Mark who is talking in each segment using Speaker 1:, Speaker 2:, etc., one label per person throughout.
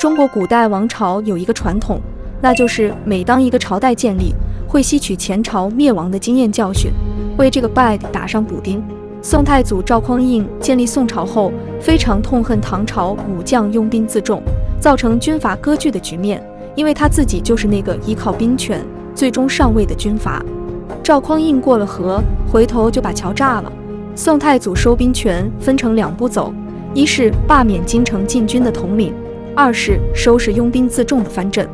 Speaker 1: 中国古代王朝有一个传统，那就是每当一个朝代建立，会吸取前朝灭亡的经验教训，为这个 bug 打上补丁。宋太祖赵匡胤建立宋朝后，非常痛恨唐朝武将拥兵自重，造成军阀割据的局面，因为他自己就是那个依靠兵权最终上位的军阀。赵匡胤过了河，回头就把桥炸了。宋太祖收兵权分成2步走，一是罢免京城禁军的统领，二是收拾拥兵自重的藩镇。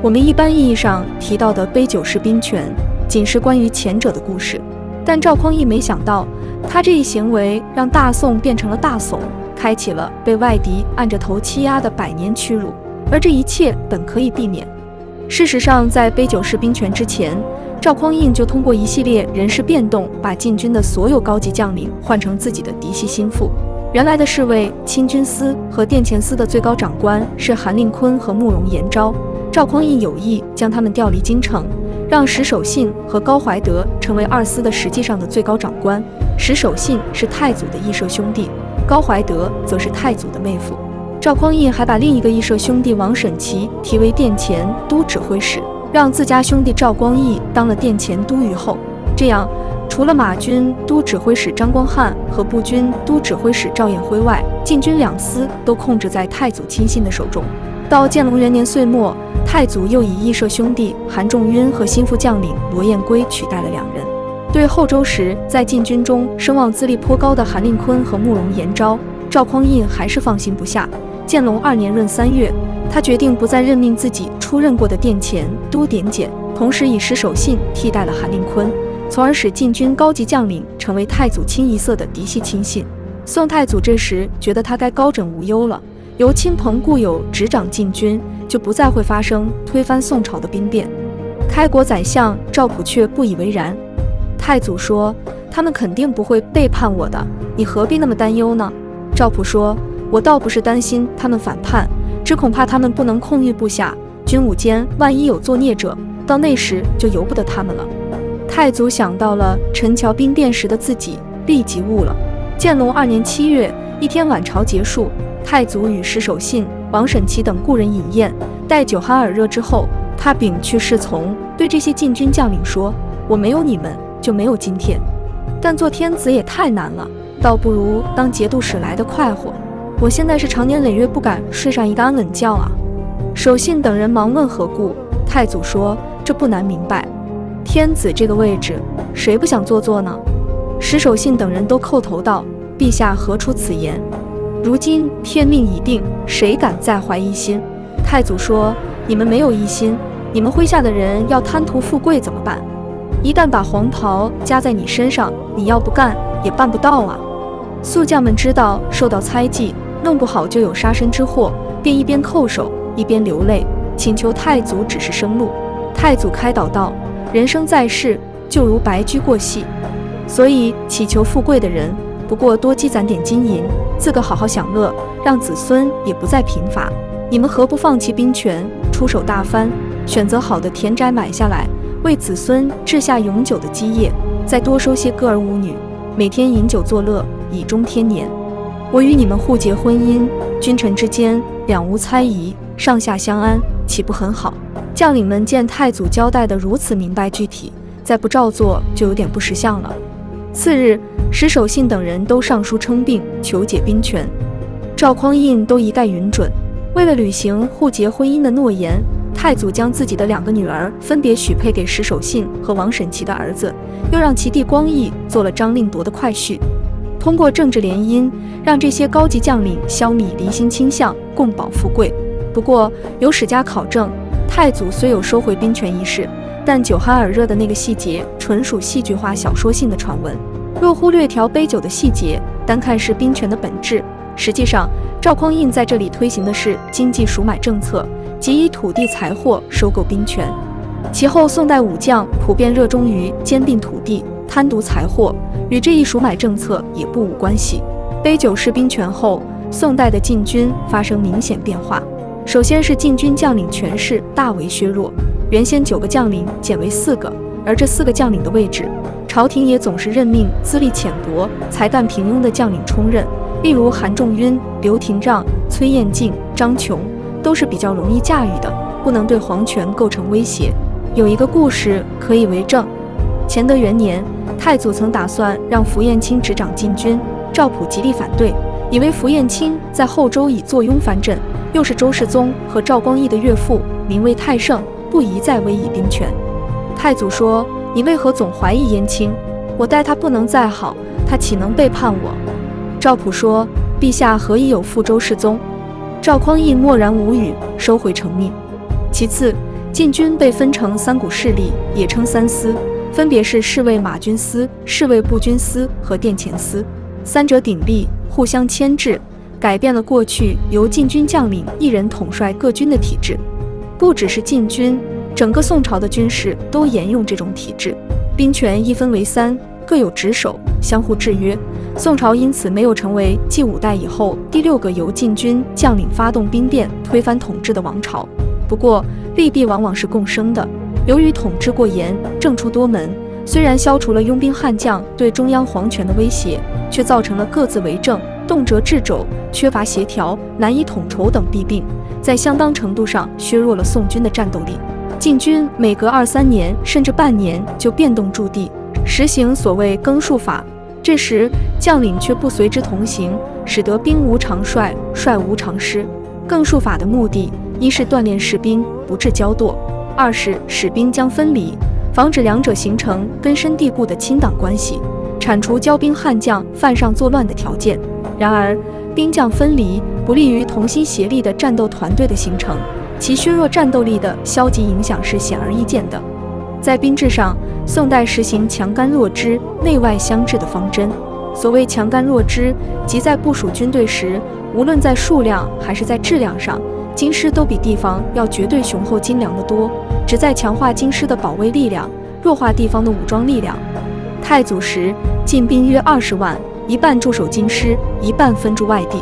Speaker 1: 我们一般意义上提到的杯酒释兵权，仅是关于前者的故事。但赵匡胤没想到，他这一行为让大宋变成了大宋，开启了被外敌按着头欺压的100年屈辱，而这一切本可以避免。事实上，在杯酒释兵权之前，赵匡胤就通过一系列人事变动，把禁军的所有高级将领换成自己的嫡系心腹。原来的侍卫、亲军司和殿前司的最高长官是韩令坤和慕容延昭，赵匡胤有意将他们调离京城，让石守信和高怀德成为2司的实际上的最高长官。石守信是太祖的义社兄弟，高怀德则是太祖的妹夫。赵匡胤还把另一个义社兄弟王审琦提为殿前都指挥使，让自家兄弟赵光义当了殿前都虞候。这样，除了马军都指挥使张光汉和步军都指挥使赵彦辉外，禁军2司都控制在太祖亲信的手中。到建隆元年岁末，太祖又以义社兄弟韩仲晕和心腹将领罗彦圭取代了2人。对后周时在禁军中声望资历颇高的韩令坤和慕容延昭，赵匡胤还是放心不下。建隆2年闰3月，他决定不再任命自己出任过的殿前都点检，同时以石守信替代了韩令坤，从而使禁军高级将领成为太祖清一色的嫡系亲信。宋太祖这时觉得他该高枕无忧了，由亲朋故友执掌禁军，就不再会发生推翻宋朝的兵变。开国宰相赵普却不以为然。太祖说，他们肯定不会背叛我的，你何必那么担忧呢？赵普说，我倒不是担心他们反叛，只恐怕他们不能控御部下，军伍间万一有作孽者，到那时就由不得他们了。太祖想到了陈桥兵变时的自己，立即悟了。建隆2年7月，一天晚朝结束，太祖与石守信、王审琦等故人饮宴，待酒酣耳热之后，他摒去侍从，对这些禁军将领说，我没有你们就没有今天，但做天子也太难了，倒不如当节度使来的快活。我现在是长年累月不敢睡上一个安稳觉啊。守信等人忙问何故，太祖说，这不难明白，天子这个位置，谁不想坐呢？石守信等人都叩头道，陛下何出此言？如今天命已定，谁敢再怀疑心？太祖说，你们没有疑心，你们麾下的人要贪图富贵怎么办？一旦把黄袍加在你身上，你要不干也办不到啊。宿将们知道受到猜忌，弄不好就有杀身之祸，便一边叩首一边流泪，请求太祖指示生路。太祖开导道，人生在世就如白驹过隙，所以祈求富贵的人不过多积攒点金银，自个好好享乐，让子孙也不再贫乏。你们何不放弃兵权，出手大藩，选择好的田宅买下来，为子孙置下永久的基业，再多收些歌儿舞女，每天饮酒作乐，以终天年。我与你们互结婚姻，君臣之间两无猜疑，上下相安，岂不很好？将领们见太祖交代得如此明白具体，再不照做就有点不识相了。次日，石守信等人都上书称病，求解兵权。赵匡胤都一概允准。为了履行互结婚姻的诺言，太祖将自己的2个女儿分别许配给石守信和王审琦的儿子，又让其弟光义做了张令铎的快婿。通过政治联姻，让这些高级将领消弭离心倾向，共保富贵。不过，有史家考证，太祖虽有收回兵权一事，但酒酣耳热的那个细节纯属戏剧化小说性的传闻。若忽略调杯酒的细节，单看是兵权的本质，实际上赵匡胤在这里推行的是经济赎买政策，即以土地财货收购兵权。其后宋代武将普遍热衷于兼并土地，贪渎财货，与这一赎买政策也不无关系。杯酒释兵权后，宋代的禁军发生明显变化。首先是禁军将领权势大为削弱，原先9个将领减为4个，而这4个将领的位置，朝廷也总是任命资历浅薄、才干平庸的将领充任，例如韩仲晕、刘廷让、崔彦敬、张琼，都是比较容易驾驭的，不能对皇权构成威胁。有一个故事可以为证。乾德元年，太祖曾打算让符彦卿执掌禁军，赵普极力反对，以为符彦卿在后周以坐拥藩镇，又是周世宗和赵光义的岳父，名为太盛，不宜再委以兵权。太祖说：“你为何总怀疑燕卿？我待他不能再好，他岂能背叛我？”赵普说：“陛下何以有负周世宗？”赵匡胤默然无语，收回成命。其次，禁军被分成3股势力，也称3司，分别是侍卫马军司、侍卫步军司和殿前司，三者鼎立，互相牵制，改变了过去由禁军将领一人统帅各军的体制。不只是禁军，整个宋朝的军事都沿用这种体制，兵权一分为3，各有职守，相互制约。宋朝因此没有成为继5代以后第6个由禁军将领发动兵变推翻统治的王朝。不过利弊往往是共生的，由于统治过严，政出多门，虽然消除了拥兵悍将对中央皇权的威胁，却造成了各自为政、动辄掣肘、缺乏协调、难以统筹等弊病，在相当程度上削弱了宋军的战斗力。禁军每隔2-3年甚至半年就变动驻地，实行所谓更戍法，这时将领却不随之同行，使得兵无常帅，帅无常师。更戍法的目的，一是锻炼士兵，不致骄惰；二是使兵将分离，防止两者形成根深蒂固的亲党关系，铲除骄兵悍将犯上作乱的条件。然而，兵将分离不利于同心协力的战斗团队的形成，其削弱战斗力的消极影响是显而易见的。在兵制上，宋代实行强干弱支、内外相制的方针。所谓强干弱支，即在部署军队时，无论在数量还是在质量上，京师都比地方要绝对雄厚精良得多，旨在强化京师的保卫力量，弱化地方的武装力量。太祖时，禁兵约20万，一半驻守京师，一半分驻外地。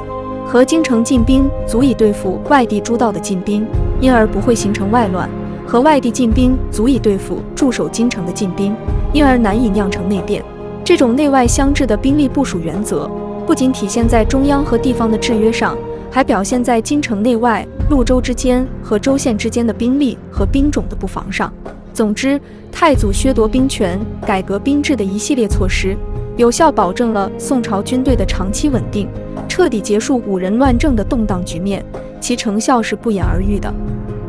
Speaker 1: 和京城禁兵足以对付外地诸道的禁兵，因而不会形成外乱；和外地禁兵足以对付驻守京城的禁兵，因而难以酿成内变。这种内外相制的兵力部署原则，不仅体现在中央和地方的制约上，还表现在京城内外、潞州之间和州县之间的兵力和兵种的布防上。总之，太祖削夺兵权、改革兵制的一系列措施，有效保证了宋朝军队的长期稳定，彻底结束五人乱政的动荡局面，其成效是不言而喻的。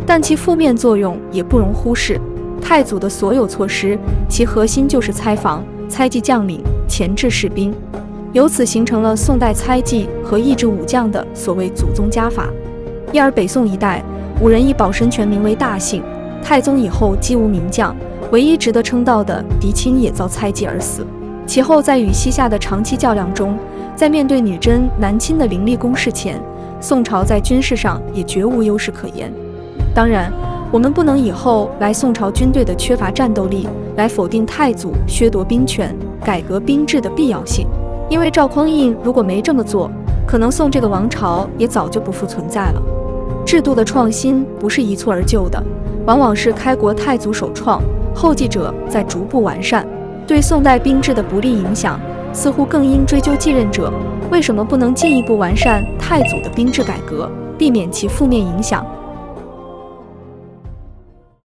Speaker 1: 但其负面作用也不容忽视。太祖的所有措施，其核心就是猜防、猜忌将领、钳制士兵，由此形成了宋代猜忌和抑制武将的所谓祖宗家法。因而北宋一代，武人以保身权名为大幸，太宗以后几无名将，唯一值得称道的狄青也遭猜忌而死。其后在与西夏的长期较量中，在面对女真、南侵的凌厉攻势前，宋朝在军事上也绝无优势可言。当然，我们不能以后来宋朝军队的缺乏战斗力来否定太祖削夺兵权、改革兵制的必要性，因为赵匡胤如果没这么做，可能宋这个王朝也早就不复存在了。制度的创新不是一蹴而就的，往往是开国太祖首创，后继者在逐步完善。对宋代兵制的不利影响，似乎更应追究继任者为什么不能进一步完善太祖的兵制改革，避免其负面影响。